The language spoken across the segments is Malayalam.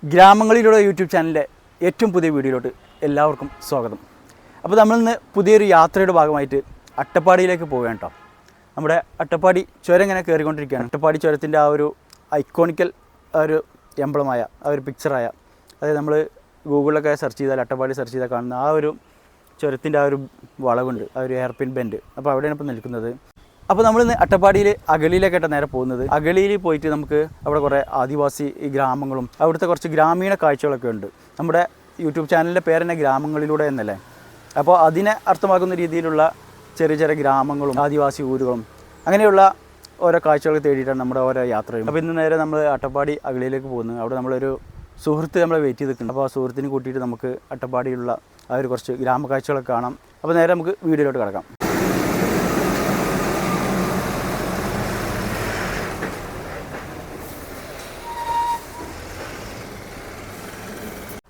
ഗ്രാമങ്ങളിലൂടെ യൂട്യൂബ് ചാനലിൻ്റെ ഏറ്റവും പുതിയ വീഡിയോയിലോട്ട് എല്ലാവർക്കും സ്വാഗതം. അപ്പോൾ നമ്മളിന്ന് പുതിയൊരു യാത്രയുടെ ഭാഗമായിട്ട് അട്ടപ്പാടിയിലേക്ക് പോവുകയാണ് കേട്ടോ. നമ്മുടെ അട്ടപ്പാടി ചുരം ഇങ്ങനെ കയറിക്കൊണ്ടിരിക്കുകയാണ്. അട്ടപ്പാടി ചുരത്തിൻ്റെ ആ ഒരു ഐക്കോണിക്കൽ ഒരു എംബ്ലമായ ആ ഒരു പിക്ചറായ, അതായത് നമ്മൾ ഗൂഗിളിലൊക്കെ സെർച്ച് ചെയ്താൽ അട്ടപ്പാടി സെർച്ച് ചെയ്താൽ കാണുന്ന ആ ഒരു ചുരത്തിൻ്റെ ആ ഒരു വളവുണ്ട്, ആ ഒരു എയർപിൻ ബെൻഡ്. അപ്പോൾ അവിടെയാണ് ഇപ്പോൾ നിൽക്കുന്നത്. അപ്പോൾ നമ്മളിന്ന് അട്ടപ്പാടിയിൽ അഗളിയിലേക്കായിട്ട് നേരെ പോകുന്നത്. അഗളിയിൽ പോയിട്ട് നമുക്ക് അവിടെ കുറേ ആദിവാസി ഗ്രാമങ്ങളും അവിടുത്തെ കുറച്ച് ഗ്രാമീണ കാഴ്ചകളൊക്കെ ഉണ്ട്. നമ്മുടെ യൂട്യൂബ് ചാനലിൻ്റെ പേര് തന്നെ ഗ്രാമങ്ങളിലൂടെ എന്നല്ലേ. അപ്പോൾ അതിനെ അർത്ഥമാക്കുന്ന രീതിയിലുള്ള ചെറിയ ചെറിയ ഗ്രാമങ്ങളും ആദിവാസി ഊരുകളും അങ്ങനെയുള്ള ഓരോ കാഴ്ചകളൊക്കെ തേടിയിട്ടാണ് നമ്മുടെ ഓരോ യാത്രയും. അപ്പോൾ ഇന്ന് നേരെ നമ്മൾ അട്ടപ്പാടി അഗളിയിലേക്ക് പോകുന്നു. അവിടെ നമ്മളൊരു സുഹൃത്ത് നമ്മളെ വെയിറ്റ് ചെയ്തിട്ടുണ്ട്. അപ്പോൾ ആ സുഹൃത്തിനെ കൂട്ടിയിട്ട് നമുക്ക് അട്ടപ്പാടിയിലുള്ള ആ ഒരു കുറച്ച് ഗ്രാമക്കാഴ്ചകളൊക്കെ കാണാം. അപ്പോൾ നേരെ നമുക്ക് വീഡിയോയിലോട്ട് കിടക്കാം.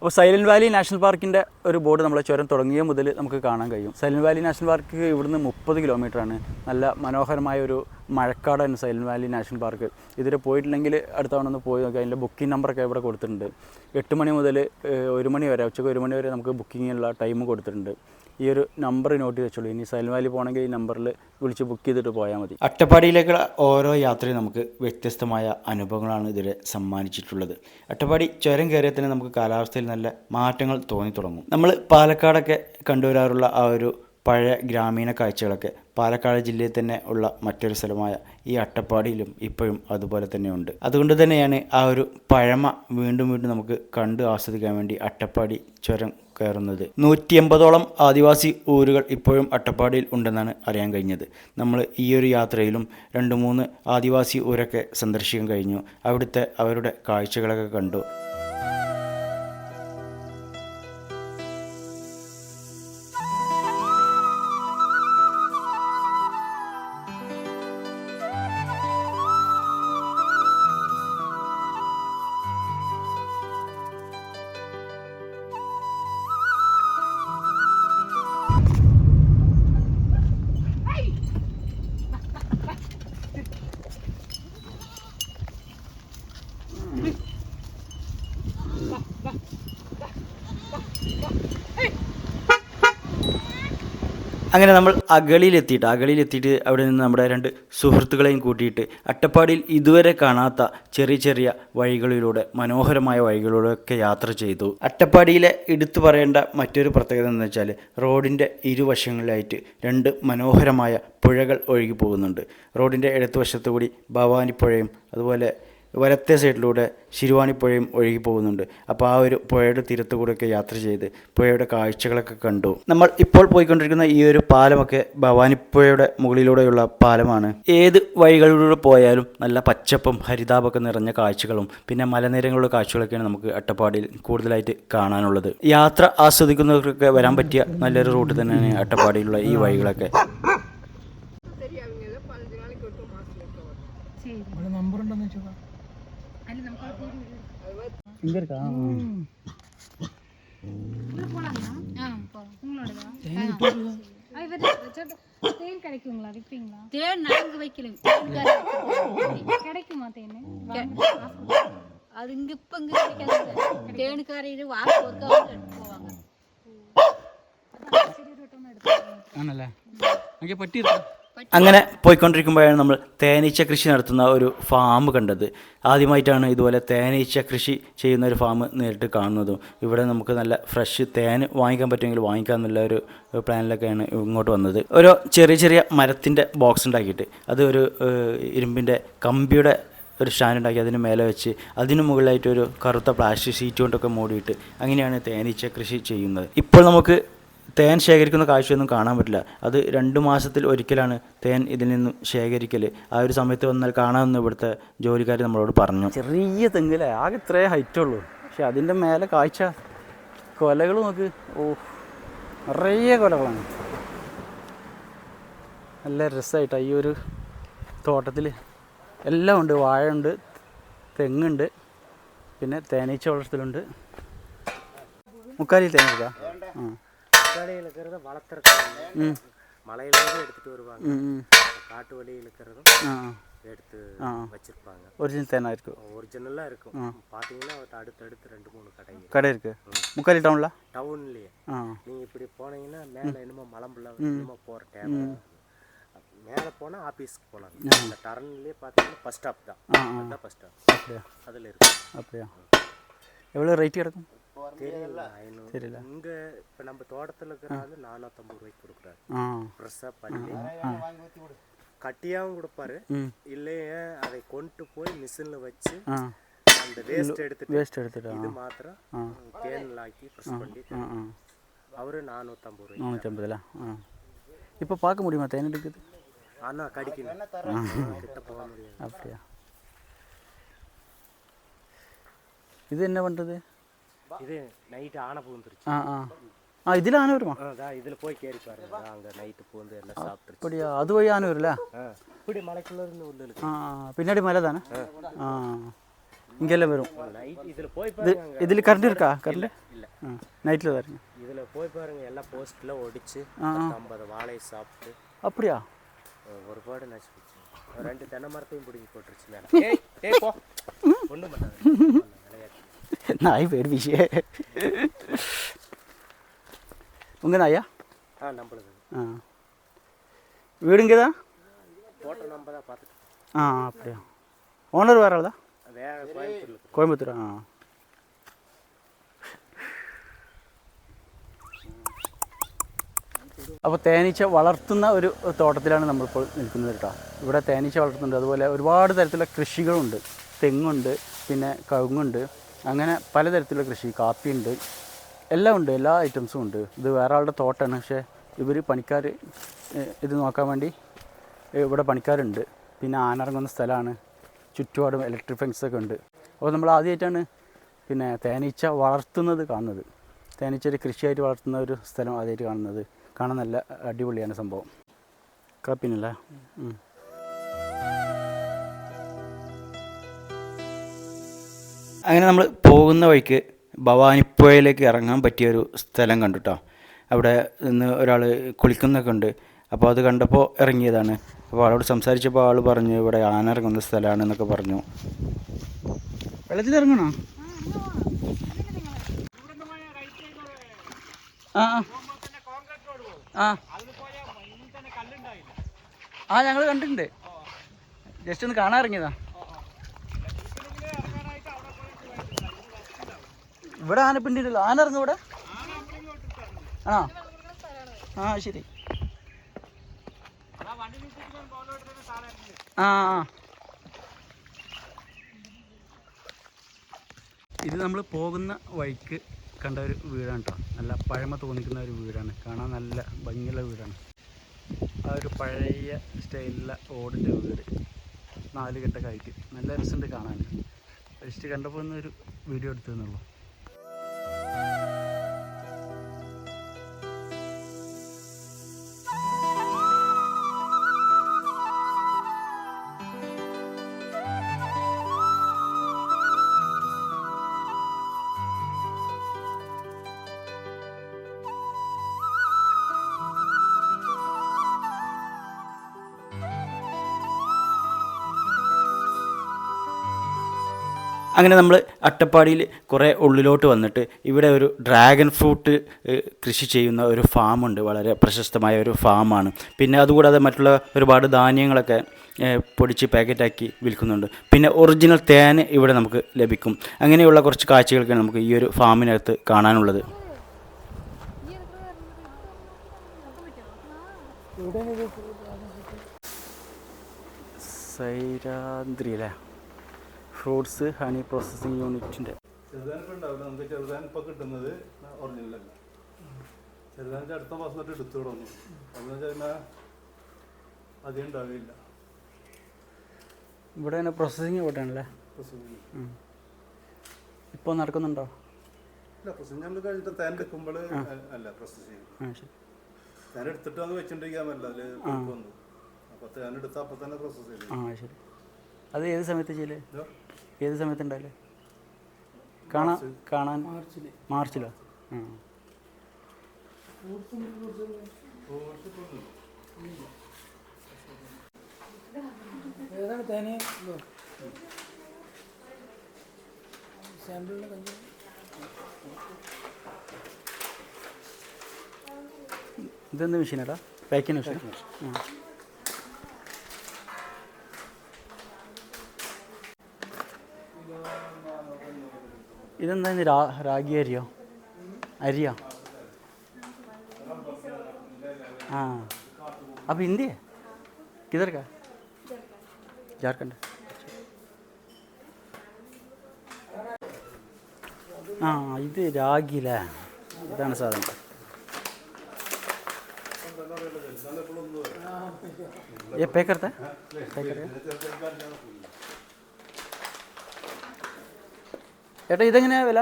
അപ്പോൾ സൈലൻറ്റ് വാലി നാഷണൽ പാർക്കിൻ്റെ ഒരു ബോർഡ് നമ്മളെ ചുരം തുടങ്ങിയ മുതൽ നമുക്ക് കാണാൻ കഴിയും. സൈലൻറ്റ് വാലി നാഷണൽ പാർക്ക് ഇവിടുന്ന് 30 കിലോമീറ്ററാണ്. നല്ല മനോഹരമായ ഒരു മഴക്കാടാണ് സൈലൻറ്റ് വാലി നാഷണൽ പാർക്ക്. ഇതുവരെ പോയിട്ടില്ലെങ്കിൽ അടുത്ത തവണ ഒന്ന് പോയി നോക്കുക. അതിൻ്റെ ബുക്കിംഗ് നമ്പറൊക്കെ ഇവിടെ കൊടുത്തിട്ടുണ്ട്. 8 മണി മുതൽ 1 മണി വരെ, ഉച്ചയ്ക്ക് 1 മണി വരെ നമുക്ക് ബുക്കിങ്ങിനുള്ള ടൈം കൊടുത്തിട്ടുണ്ട്. ഈ ഒരു നമ്പർ നോട്ട് ചെയ്ത് വെച്ചോളൂ. ഇനി സൈലൻറ്റ് വാലി പോകണമെങ്കിൽ ഈ നമ്പറിൽ വിളിച്ച് ബുക്ക് ചെയ്തിട്ട് പോയാൽ മതി. അട്ടപ്പാടിയിലേക്കുള്ള ഓരോ യാത്രയും നമുക്ക് വ്യത്യസ്തമായ അനുഭവങ്ങളാണ് ഇതുവരെ സമ്മാനിച്ചിട്ടുള്ളത്. അട്ടപ്പാടി ചുരം കയറിയാൽ തന്നെ നമുക്ക് കാലാവസ്ഥയിൽ നല്ല മാറ്റങ്ങൾ തോന്നി തുടങ്ങും. നമ്മൾ പാലക്കാടൊക്കെ കണ്ടുവരാറുള്ള ആ ഒരു പഴയ ഗ്രാമീണ കാഴ്ചകളൊക്കെ പാലക്കാട് ജില്ലയിൽ തന്നെ ഉള്ള മറ്റൊരു സ്ഥലമായ ഈ അട്ടപ്പാടിയിലും ഇപ്പോഴും അതുപോലെ തന്നെ ഉണ്ട്. അതുകൊണ്ട് തന്നെയാണ് ആ ഒരു പഴമ വീണ്ടും വീണ്ടും നമുക്ക് കണ്ട് ആസ്വദിക്കാൻ വേണ്ടി അട്ടപ്പാടി ചുരം കയറുന്നത്. 180ഓളം ആദിവാസി ഊരുകൾ ഇപ്പോഴും അട്ടപ്പാടിയിൽ ഉണ്ടെന്നാണ് അറിയാൻ കഴിഞ്ഞത്. നമ്മൾ ഈ ഒരു യാത്രയിലും 2-3 ആദിവാസി ഊരൊക്കെ സന്ദർശിക്കാൻ കഴിഞ്ഞു. അവിടുത്തെ അവരുടെ കാഴ്ചകളൊക്കെ കണ്ടു. അങ്ങനെ നമ്മൾ അഗളിയിലെത്തിയിട്ട് അവിടെ നിന്ന് നമ്മുടെ 2 സുഹൃത്തുക്കളെയും കൂട്ടിയിട്ട് അട്ടപ്പാടിയിൽ ഇതുവരെ കാണാത്ത ചെറിയ ചെറിയ വഴികളിലൂടെ, മനോഹരമായ വഴികളിലൂടെയൊക്കെ യാത്ര ചെയ്തു. അട്ടപ്പാടിയിലെ എടുത്തു പറയേണ്ട മറ്റൊരു പ്രത്യേകത എന്ന് വെച്ചാൽ റോഡിൻ്റെ ഇരുവശങ്ങളിലായിട്ട് 2 മനോഹരമായ പുഴകൾ ഒഴുകി പോകുന്നുണ്ട്. റോഡിൻ്റെ ഇടതുവശത്തു കൂടി ഭവാനിപ്പുഴയും അതുപോലെ വലത്തെ സൈഡിലൂടെ ശിരുവാണിപ്പുഴയും ഒഴുകി പോകുന്നുണ്ട്. അപ്പോൾ ആ ഒരു പുഴയുടെ തീരത്തു കൂടെയൊക്കെ യാത്ര ചെയ്ത് പുഴയുടെ കാഴ്ചകളൊക്കെ കണ്ടു. നമ്മൾ ഇപ്പോൾ പോയിക്കൊണ്ടിരിക്കുന്ന ഈ ഒരു പാലമൊക്കെ ഭവാനിപ്പുഴയുടെ മുകളിലൂടെയുള്ള പാലമാണ്. ഏത് വഴികളിലൂടെ പോയാലും നല്ല പച്ചപ്പും ഹരിതാപമൊക്കെ നിറഞ്ഞ കാഴ്ചകളും പിന്നെ മലനിരകളുടെ കാഴ്ചകളൊക്കെയാണ് നമുക്ക് അട്ടപ്പാടിയിൽ കൂടുതലായിട്ട് കാണാനുള്ളത്. യാത്ര ആസ്വദിക്കുന്നവർക്കൊക്കെ വരാൻ പറ്റിയ നല്ലൊരു റൂട്ട് തന്നെയാണ് അട്ടപ്പാടിയിലുള്ള ഈ വഴികളൊക്കെ. അങ്ങനെ പോയിക്കൊണ്ടിരിക്കുമ്പോഴാണ് നമ്മൾ തേനീച്ച കൃഷി നടത്തുന്ന ഒരു ഫാം കണ്ടത്. ആദ്യമായിട്ടാണ് ഇതുപോലെ തേനീച്ച കൃഷി ചെയ്യുന്ന ഒരു ഫാം നേരിട്ട് കാണുന്നതും. ഇവിടെ നമുക്ക് നല്ല ഫ്രഷ് തേൻ വാങ്ങിക്കാൻ പറ്റുമെങ്കിൽ വാങ്ങിക്കാമെന്നുള്ള ഒരു പ്ലാനിലൊക്കെയാണ് ഇങ്ങോട്ട് വന്നത്. ഓരോ ചെറിയ ചെറിയ മരത്തിൻ്റെ ബോക്സ് ഉണ്ടാക്കിയിട്ട് അത് ഒരു ഇരുമ്പിൻ്റെ കമ്പിയുടെ ഒരു സ്റ്റാൻഡ് ഉണ്ടാക്കി അതിന് മേലെ വെച്ച് അതിന് മുകളിലായിട്ട് ഒരു കറുത്ത പ്ലാസ്റ്റിക് ഷീറ്റ് കൊണ്ടൊക്കെ മൂടിയിട്ട് അങ്ങനെയാണ് തേനീച്ച കൃഷി ചെയ്യുന്നത്. ഇപ്പോൾ നമുക്ക് തേൻ ശേഖരിക്കുന്ന കാഴ്ചയൊന്നും കാണാൻ പറ്റില്ല. അത് 2 മാസത്തിൽ ഒരിക്കലാണ് തേൻ ഇതിൽ നിന്നും ശേഖരിക്കൽ. ആ ഒരു സമയത്ത് വന്നാൽ കാണാമെന്ന് ഇവിടുത്തെ ജോലിക്കാർ നമ്മളോട് പറഞ്ഞു. ചെറിയ തെങ്ങിലെ ആകെ ഇത്രേ ഹൈറ്റുള്ളൂ, പക്ഷെ അതിൻ്റെ മേലെ കാഴ്ച കൊലകൾ നോക്ക്. ഓ, നിറയെ കൊലകളാണ്. നല്ല രസമായിട്ടാണ് ഈ ഒരു തോട്ടത്തിൽ എല്ലാം ഉണ്ട്. വാഴയുണ്ട്, തെങ്ങുണ്ട്, പിന്നെ തേനീച്ച വളർത്തലുണ്ട്. മുക്കാലി തേൻ എടുക്കാം. வளர்த்துறதுக்கு மலையிலேருந்து எடுத்துகிட்டு வருவாங்க. காட்டு வழியில் இருக்கிறதும் எடுத்து வச்சிருப்பாங்க. ஒரிஜினல் தேனா இருக்கு. ஒரிஜினலாக இருக்கும். பார்த்தீங்கன்னா அடுத்தடுத்து 2-3 கடை இருக்கு. முக்காலி டவுனில் டவுன்லேயே நீங்கள் இப்படி போனீங்கன்னா மேலே என்னமோ மலம்புள்ள என்னமோ போகிற டேம் மேலே போனால் ஆஃபீஸ்க்கு போகலாம். அந்த டர்ன்லேயே பார்த்தீங்கன்னா பஸ் ஸ்டாப் தான். அதுதான் பஸ் ஸ்டாப். அப்படியா? அதில் இருக்கு. அப்படியா? எவ்வளோ ரேட்டு கிடக்கும் தெரியல. 500. இங்கே இப்போ நம்ம தோட்டத்தில் இருக்கிறாரு 450 ரூபாய்க்கு கொடுக்குறாரு. ஃப்ரெஷ்ஷாக பண்ணி கட்டியாகவும் கொடுப்பாரு. இல்லையே அதை கொண்டு போய் மிஷினில் வச்சு அந்த வேஸ்ட் எடுத்துட்டு இது மாத்திரம் தேனில் ஆக்கி ஃப்ரெஷ் பண்ணி அவரு 450 ரூபாய். 450. இப்போ பார்க்க முடியுமா தேன் எடுக்குது? ஆனால் கடிக்கணும், கிட்ட போக முடியாது. அப்படியா? இது என்ன பண்ணுறது? இது நைட்டு ஆனை பூந்துருச்சு. இதில் ஆனை வருமா? அதான் இதில் போய் கேரி பாருங்க. அங்கே நைட்டு பூந்து எல்லாம் சாப்பிட்டுருச்சு. அப்படியா? அது வழி ஆனை வரும்ல? இப்படி மலைக்குள்ளே இருந்து உள்ள இருக்கு. பின்னாடி மலை தானே? இங்கெல்லாம் வரும். நைட் இதில் போய் பாருங்க. இதில் கரண்ட் இருக்கா? கரண்ட் இல்லை. நைட்டில் தான் இருக்கு. இதில் போய் பாருங்க. எல்லாம் போஸ்ட்டில் ஒடிச்சு 50 வாழையை சாப்பிட்டு. அப்படியா? ஒருபாடு நச்சுச்சு. 2 தென்னை மரத்தையும் பிடிங்கி போட்டுருச்சு மேலே. ஏய் போ. ஒன்றும் பண்ணாது. நாய் பேர் விஷய உங்கள் நாயா? நம்மளுது. வீடுங்க தான் போட்டோ நம்ம தான் பார்த்துட்டு. அப்படியா? ஓனர் வேற ஆள் தான்? கோயம்புத்தூர். അപ്പോൾ തേനീച്ച വളർത്തുന്ന ഒരു തോട്ടത്തിലാണ് നമ്മളിപ്പോൾ നിൽക്കുന്നത് കേട്ടോ. ഇവിടെ തേനീച്ച വളർത്തുന്നുണ്ട്. അതുപോലെ ഒരുപാട് തരത്തിലുള്ള കൃഷികളുണ്ട്. തെങ്ങുണ്ട്, പിന്നെ കവുങ്ങുണ്ട്, അങ്ങനെ പലതരത്തിലുള്ള കൃഷി, കാപ്പിയുണ്ട്, എല്ലാം ഉണ്ട്. എല്ലാ ഐറ്റംസും ഉണ്ട്. ഇത് വേറെ ആളുടെ തോട്ടമാണ്. പക്ഷേ ഇവർ പണിക്കാർ ഇത് നോക്കാൻ വേണ്ടി ഇവിടെ പണിക്കാരുണ്ട്. പിന്നെ ആനിറങ്ങുന്ന സ്ഥലമാണ്. ചുറ്റുപാടും ഇലക്ട്രിക് ഫെൻസൊക്കെ ഉണ്ട്. അപ്പോൾ നമ്മൾ ആദ്യമായിട്ടാണ് പിന്നെ തേനീച്ച വളർത്തുന്നത് കാണുന്നത്. തേനീച്ച ഒരു കൃഷിയായിട്ട് വളർത്തുന്ന ഒരു സ്ഥലം ആദ്യമായിട്ട് കാണുന്നത്. കാണാൻ നല്ല അടിപൊളിയാണ് സംഭവം. കാപ്പിനല്ലേ? അങ്ങനെ നമ്മൾ പോകുന്ന വഴിക്ക് ഭവാനിപ്പുഴയിലേക്ക് ഇറങ്ങാൻ പറ്റിയൊരു സ്ഥലം കണ്ടു കേട്ടോ. അവിടെ നിന്ന് ഒരാൾ കുളിക്കുന്നൊക്കെ ഉണ്ട്. അപ്പോൾ അത് കണ്ടപ്പോൾ ഇറങ്ങിയതാണ്. അപ്പോൾ ആളോട് സംസാരിച്ചപ്പോൾ ആൾ പറഞ്ഞു ഇവിടെ ആന ഇറങ്ങുന്ന സ്ഥലമാണ് എന്നൊക്കെ പറഞ്ഞു. വെള്ളത്തിലിറങ്ങണോ? ഞങ്ങൾ കണ്ടിട്ടുണ്ട്. ജസ്റ്റ് ഒന്ന് കാണാൻ ഇറങ്ങിയതാ. ഇവിടെ ആനപ്പിണ്ടില്ലല്ലോ. ആന ഇറങ്ങും ഇവിടെ? ശരി. ഇത് നമ്മൾ പോകുന്ന വഴിക്ക് കണ്ട ഒരു വീടാണ് കേട്ടോ. നല്ല പഴമ തോന്നിക്കുന്ന ഒരു വീടാണ്. കാണാൻ നല്ല ഭംഗിയുള്ള വീടാണ്. ആ ഒരു പഴയ സ്റ്റൈലിലുള്ള ഓടിൻ്റെ വീട്, 4 കെട്ടൊക്കെ നല്ല രസമുണ്ട് കാണാൻ. ജസ്റ്റ് കണ്ടപ്പോൾ ഒന്നൊരു വീഡിയോ എടുത്തെന്നുള്ളൂ. അങ്ങനെ നമ്മൾ അട്ടപ്പാടിയിൽ കുറേ ഉള്ളിലോട്ട് വന്നിട്ട് ഇവിടെ ഒരു ഡ്രാഗൺ ഫ്രൂട്ട് കൃഷി ചെയ്യുന്ന ഒരു ഫാമുണ്ട്. വളരെ പ്രശസ്തമായ ഒരു ഫാമാണ്. പിന്നെ അതുകൂടാതെ മറ്റുള്ള ഒരുപാട് ധാന്യങ്ങളൊക്കെ പൊടിച്ച് പാക്കറ്റാക്കി വിൽക്കുന്നുണ്ട്. പിന്നെ ഒറിജിനൽ തേൻ ഇവിടെ നമുക്ക് ലഭിക്കും. അങ്ങനെയുള്ള കുറച്ച് കാഴ്ചകളൊക്കെയാണ് നമുക്ക് ഈ ഒരു ഫാമിനകത്ത് കാണാനുള്ളത്. സൈരാദ്രി അല്ലേ? ഫ്രൂട്ട്സ് ഹണി പ്രോസസ്സിംഗ് യൂണിറ്റിൻ്റെ ചെറുതാനിപ്പുണ്ടാവില്ല. നമുക്ക് ചെറുതാൻ ഇപ്പോൾ കിട്ടുന്നത് ഒറിജിനലല്ല. ചെറുതാനിൻ്റെ അടുത്ത മാസം തൊട്ട് എടുത്തു തുടങ്ങും. അതെന്ന് വെച്ചാൽ അധികം ഉണ്ടാവില്ല. ഇവിടെ തന്നെ പ്രോസസ്സിങ് ഇവിടെയാണല്ലേ? ഇപ്പോൾ നടക്കുന്നുണ്ടോ? ഇല്ല, പ്രോസസ്സിങ് നമ്മൾ കഴിഞ്ഞിട്ട് തേൻ എടുക്കുമ്പോൾ അല്ല പ്രോസസ്സിങ്. തേൻ എടുത്തിട്ട് വന്ന് വെച്ചിട്ടിരിക്കാൻ പറ്റില്ല. അതിൽ വന്നു അപ്പോൾ തേൻ എടുത്താൽ അപ്പോൾ തന്നെ പ്രോസസ്സ് ചെയ്യും. ശരി. അത് ഏത് സമയത്ത് ചെയ്യല്? ഏത് സമയത്ത് ഉണ്ടാവില്ലേ? കാണാൻ മാർച്ചിലോ? ഇതെന്ത് മെഷീനാടാ? Packing machine. ഇതെന്താ രാഗി അരിയോ? അരിയോ? हाँ अब हिंदी है किधर का? झारखंड. ആ ഇത് രാഗിയില്ലേ? ഇതാണ് സാധനം. ये पैक करता है? पैक करेगा. ഏട്ടാ ഇതെങ്ങനെയാ വില?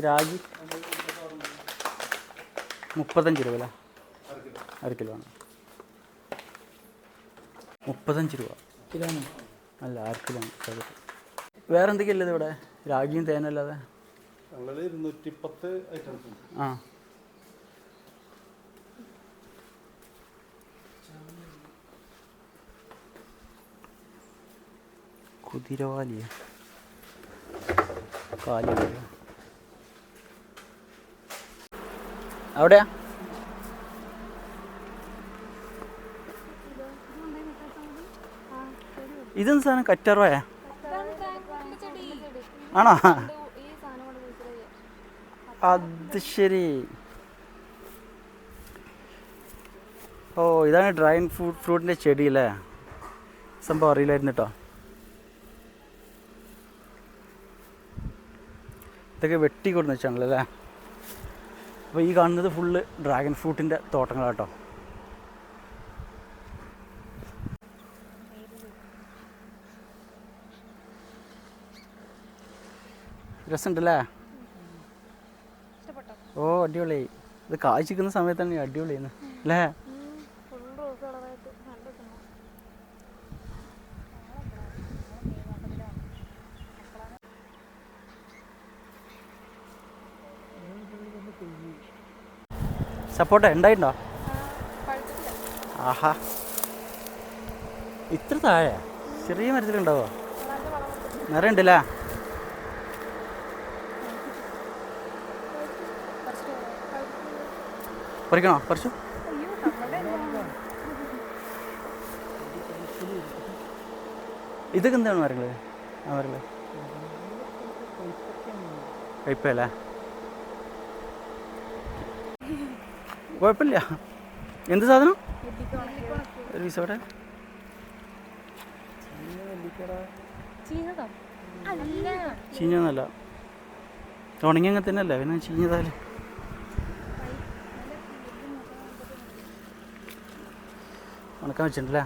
രാഗി 35 രൂപ വില. 1 കിലോ ആണ്. 35 രൂപ കിലോന് അല്ല 1 കിലോ ആണ്. വേറെ എന്തൊക്കെയല്ലേ ഇവിടെ? രാഗിയും തേനല്ലാതെ 210 ഐറ്റംസ് ഉണ്ട്. ആ കുതിരവാലിയ കാലി അവിടെയാ? ഇതെന്ത് സാധനം? കറ്ററോയാ ആണോ? അത് ശരി. ഓ ഇതാണ് ഡ്രൈൻ ഫ്രൂട്ടിൻ്റെ ചെടി അല്ലേ? സംഭവം അറിയില്ലായിരുന്നു കേട്ടോ. ഇതൊക്കെ വെട്ടി കൊടുന്ന് വെച്ചാണല്ലോ അല്ലേ? അപ്പോൾ ഈ കാണുന്നത് ഫുള്ള് ഡ്രാഗൺ ഫ്രൂട്ടിൻ്റെ തോട്ടങ്ങളാട്ടോ. രസമുണ്ടല്ലേ? ഓ അടിപൊളിയായി. ഇത് കാഴ്ചക്കുന്ന സമയത്താണ് അടിപൊളിയായിരുന്നു അല്ലേ? സപ്പോർട്ട ഉണ്ടായിട്ടുണ്ടോ? ആഹാ ഇത്ര താഴെ ചെറിയ മരത്തിലുണ്ടാവോ? നിറയെ ഉണ്ടല്ലേ? പറിക്കണോ? പറിച്ചു. ഇതൊക്കെ എന്താണ് മരങ്ങൾ? ആ മരങ്ങൾ കയ്പല്ലേ? കുഴപ്പമില്ല. എന്ത് സാധനം? ഒരു പീസ് അവിടെ ചീഞ്ഞൊന്നല്ല, ഉണങ്ങി അങ്ങനെ തന്നെ അല്ലേ? പിന്നെ ചീഞ്ഞതാല് ഉണക്കാൻ വെച്ചിട്ടുണ്ടല്ലേ?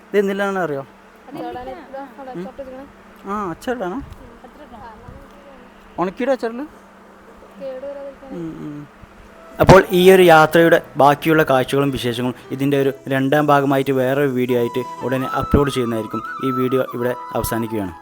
ഇത് എന്തിലാണെന്ന് അറിയോ? ആ അച്ചാറിടാണോ? ഉണക്കിയുടെ അച്ചാറിൽ. അപ്പോൾ ഈ ഒരു യാത്രയുടെ ബാക്കിയുള്ള കാഴ്ചകളും വിശേഷങ്ങളും ഇതിൻ്റെ ഒരു 2ാം ഭാഗമായിട്ട് വേറൊരു വീഡിയോ ആയിട്ട് ഉടനെ അപ്ലോഡ് ചെയ്യുന്നതായിരിക്കും. ഈ വീഡിയോ ഇവിടെ അവസാനിക്കുകയാണ്.